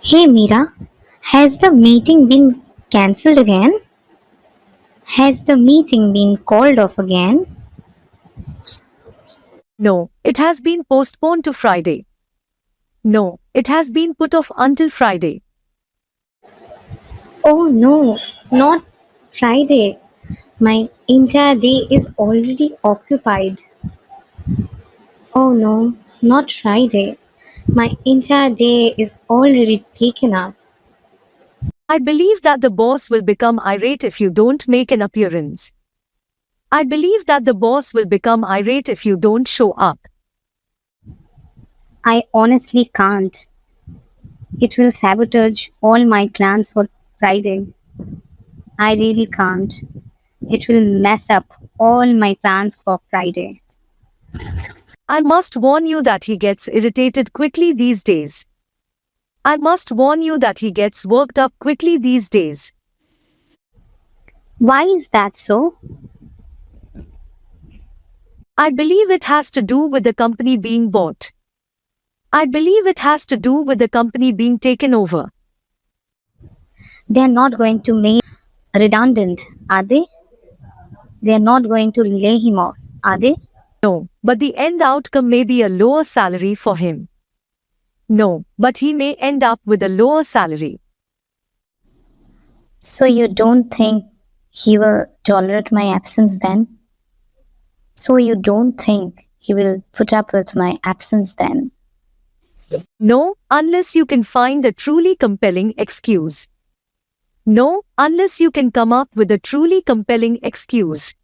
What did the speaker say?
Hey Mira, has the meeting been cancelled again? Has the meeting been called off again? No, it has been postponed to Friday. No, it has been put off until Friday. Oh no, not Friday. My entire day is already occupied. Oh no, not Friday. My entire day is already taken up. I believe that the boss will become irate if you don't make an appearance. I believe that the boss will become irate if you don't show up. I honestly can't. It will sabotage all my plans for Friday. I really can't. It will mess up all my plans for Friday. I must warn you that he gets irritated quickly these days. I must warn you that he gets worked up quickly these days. Why is that so? I believe it has to do with the company being bought. I believe it has to do with the company being taken over. They are not going to make redundant, are they? They are not going to lay him off, are they? No, but the end outcome may be a lower salary for him. No, but he may end up with a lower salary. So you don't think he will tolerate my absence then? So you don't think he will put up with my absence then? No, unless you can find a truly compelling excuse. No, unless you can come up with a truly compelling excuse.